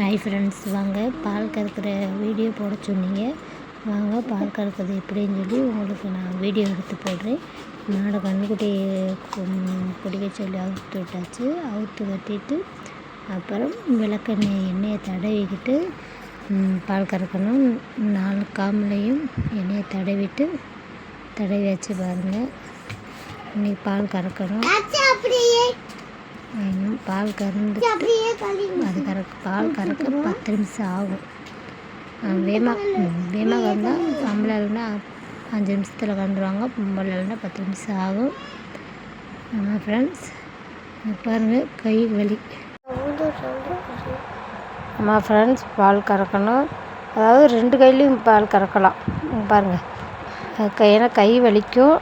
Hi friends, வாங்க பால் கறக்கிற video போட சொன்னீங்க. வாங்க பால் கறக்கிறது எப்படின்னு சொல்லி உங்களுக்கு நான் வீடியோ எடுத்து போடுறேன். மாடை கன்றுக்குட்டி குடிக்க சொல்லி அவுத்து விட்டாச்சு. அவுத்து கட்டிட்டு அப்புறம் எண்ணெயை தடவிக்கிட்டு பால் கறக்கணும். 4 காம்புலையும் எண்ணெயை தடவி வச்சு பாருங்கள். இன்றைக்கி பால் கறக்கணும். இன்னும் பால் கறந்து பால் கறக்க 10 நிமிஷம் ஆகும். வேகமாக கறந்தால் ஆம்பளைனா 5 நிமிஷத்தில் கறந்துருவாங்க, பொம்பளைனா 10 நிமிஷம் ஆகும். ஆமாம் ஃப்ரெண்ட்ஸ், பாருங்கள் கை வலி. ஆமாம் ஃப்ரெண்ட்ஸ், பால் கறக்கணும். அதாவது 2 கையிலையும் பால் கறக்கலாம். பாருங்கள், ஏன்னா கை வலிக்கும்.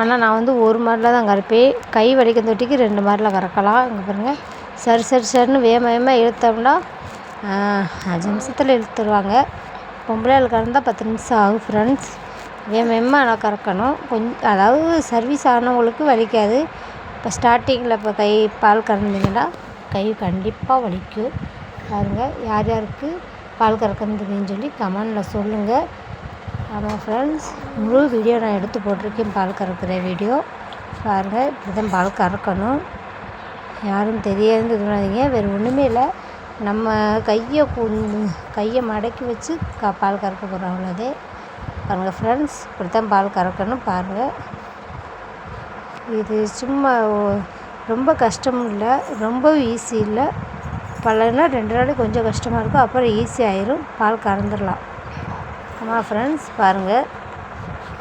ஆனால் நான் ஒரு மாடில் தான் கறப்பேன். கை வலிக்க தொட்டிக்கு 2 மாடில் கறக்கலாம். இங்கே பாருங்கள், சரின்னு வேகமாக இழுத்தோம்னா 5 நிமிஷத்தில் இழுத்துருவாங்க. பொம்பளையால் கறந்தால் 10 நிமிஷம் ஆகும் ஃப்ரெண்ட்ஸ். வேகமாக நான் கறக்கணும். அதாவது சர்வீஸ் ஆனவங்களுக்கு வலிக்காது. இப்போ ஸ்டார்டிங்கில் கை பால் கறந்தீங்கன்னா கை கண்டிப்பாக வலிக்கும். பாருங்கள், யார் யாருக்கு பால் கறக்கிறதுன்னு சொல்லி கமெண்டில் சொல்லுங்கள். ஆமாம் ஃப்ரெண்ட்ஸ், முழு வீடியோ நான் எடுத்து போட்டிருக்கேன். பால் கறக்கிற வீடியோ பாருங்கள். இப்படி தான் பால் கறக்கணும். யாரும் தெரியாது இது பண்ணாதீங்க. வேறு ஒன்றுமே இல்லை, நம்ம கையை மடக்கி வச்சு பால் கறக்க போகிறோம், அவ்வளோதே. பாருங்கள் ஃப்ரெண்ட்ஸ், இப்படி தான் பால் கறக்கணும். பாருங்கள், இது சும்மா ரொம்ப கஷ்டமும் இல்லை, ரொம்பவும் ஈஸி இல்லை. பழகினா 2 நாளைக்கு கொஞ்சம் கஷ்டமாக இருக்கும், அப்புறம் ஈஸியாகிடும். பால் கறந்துடலாம். ஆமாம் ஃப்ரெண்ட்ஸ், பாருங்கள்,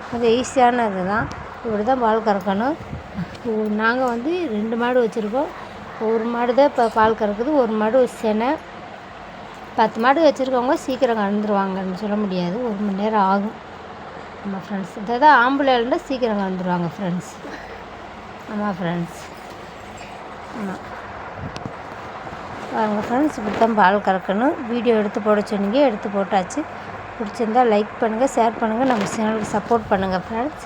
கொஞ்சம் ஈஸியானது தான். இப்படி தான் பால் கறக்கணும். நாங்கள் 2 மாடு வச்சுருக்கோம். ஒரு மாடு தான் இப்போ பால் கறக்குது, ஒரு மாடு செனை. 10 மாடு வச்சுருக்கவங்க சீக்கிரம் கறந்துருவாங்கன்னு சொல்ல முடியாது, 1 மணி நேரம் ஆகும். ஆமாம் ஃப்ரெண்ட்ஸ், இதை தான் ஆம்பளைன்னா சீக்கிரம் கறந்துருவாங்க ஃப்ரெண்ட்ஸ். ஆமாம் ஃப்ரெண்ட்ஸ், ஆமாம் பாருங்கள் ஃப்ரெண்ட்ஸ், இப்படி தான் பால் கறக்கணும். வீடியோ எடுத்து போட சொன்னீங்க, எடுத்து போட்டாச்சு. பிடிச்சிருந்தால் லைக் பண்ணுங்கள், ஷேர் பண்ணுங்கள், நம்ம சேனலுக்கு சப்போர்ட் பண்ணுங்கள் ஃப்ரெண்ட்ஸ்.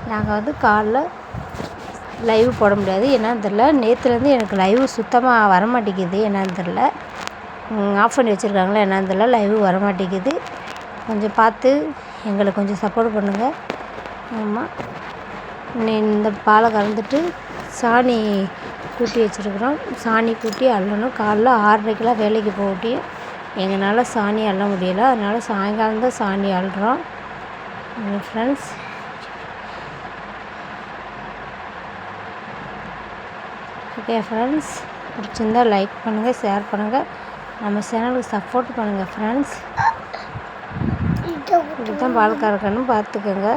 நாங்கள் காலைல லைவ் போட முடியாது, என்னன்னு தெரில. நேற்றுலேருந்து எனக்கு லைவ் சுத்தமாக வரமாட்டேங்குது, என்னன்னு தெரில. ஆஃப் பண்ணி வச்சுருக்காங்களா என்னன்னு தெரில, லைவ் வரமாட்டேங்குது. கொஞ்சம் பார்த்து எங்களுக்கு கொஞ்சம் சப்போர்ட் பண்ணுங்கள். ஆமாம், இந்த பாலை கறந்துட்டு சாணி கூட்டி வச்சுருக்குறோம். சாணி கூட்டி அள்ளணும். காலைல 6:30க்கெலாம் வேலைக்கு போட்டி எங்களால் சாணி அள்ள முடியலை, அதனால் சாயங்காலம் தான் சாணி அள்ளுறோம் ஃப்ரெண்ட்ஸ். ஓகே ஃப்ரெண்ட்ஸ், பிடிச்சிருந்தால் லைக் பண்ணுங்கள், ஷேர் பண்ணுங்கள், நம்ம சேனலுக்கு சப்போர்ட் பண்ணுங்கள் ஃப்ரெண்ட்ஸ். இப்படி தான் பால் கறக்கணும், பார்த்துக்கோங்க.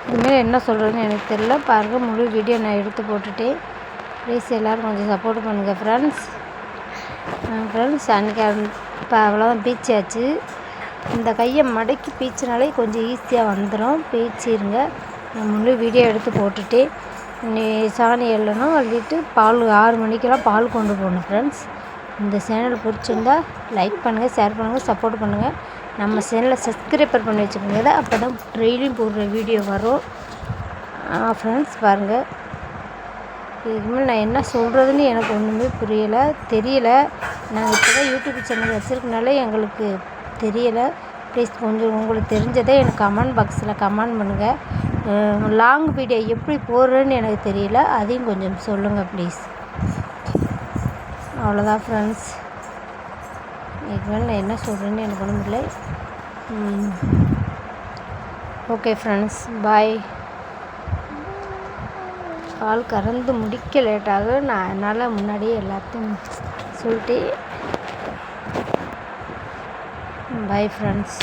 இதுமாரி என்ன சொல்கிறதுன்னு எனக்கு தெரியல. பாருங்கள், முழு வீடியோ நான் எடுத்து போட்டுட்டேன். ப்ளீஸ் எல்லோரும் கொஞ்சம் சப்போர்ட் பண்ணுங்கள் ஃப்ரெண்ட்ஸ். அன்றைக்கி இப்போ அவ்வளோதான் பீச்சாச்சு. இந்த கையை மடக்கி பீச்சினாலே கொஞ்சம் ஈஸியாக வந்துடும். பீச்சிருங்க. நான் முழு வீடியோ எடுத்து போட்டுட்டேன். சாணி எள்ளணும், அள்ளிட்டு பால் 6 மணிக்கெல்லாம் பால் கொண்டு போகணும் ஃப்ரெண்ட்ஸ். இந்த சேனல் பிடிச்சிருந்தா லைக் பண்ணுங்கள், ஷேர் பண்ணுங்கள், சப்போர்ட் பண்ணுங்கள். நம்ம சேனலை சப்ஸ்கிரைபர் பண்ணி வச்சுக்கோங்க, அப்போ தான் டெய்லியும் போடுற வீடியோ வரும் ஃப்ரெண்ட்ஸ். பாருங்கள், இதுக்கு மேலே நான் என்ன சொல்கிறதுன்னு எனக்கு ஒன்றுமே தெரியலை. நாங்கள் இப்போ தான் யூடியூப் சேனல் வச்சுருக்கனால எங்களுக்கு தெரியலை. ப்ளீஸ் கொஞ்சம் உங்களுக்கு தெரிஞ்சதை எனக்கு கமெண்ட் பாக்ஸில் கமெண்ட் பண்ணுங்கள். லாங் வீடியோ எப்படி போடுறேன்னு எனக்கு தெரியல, அதையும் கொஞ்சம் சொல்லுங்கள் ப்ளீஸ். அவ்வளோதான் ஃப்ரெண்ட்ஸ், இதுக்கு மேலே நான் என்ன சொல்கிறேன்னு எனக்கு ஒன்றும் இல்லை. ஓகே ஃப்ரெண்ட்ஸ், பாய். பால் கறந்து முடிக்க லேட்டாகும், நான் என்னால் முன்னாடியே எல்லாத்தையும் சொல்லிட்டு பாய் ஃப்ரெண்ட்ஸ்.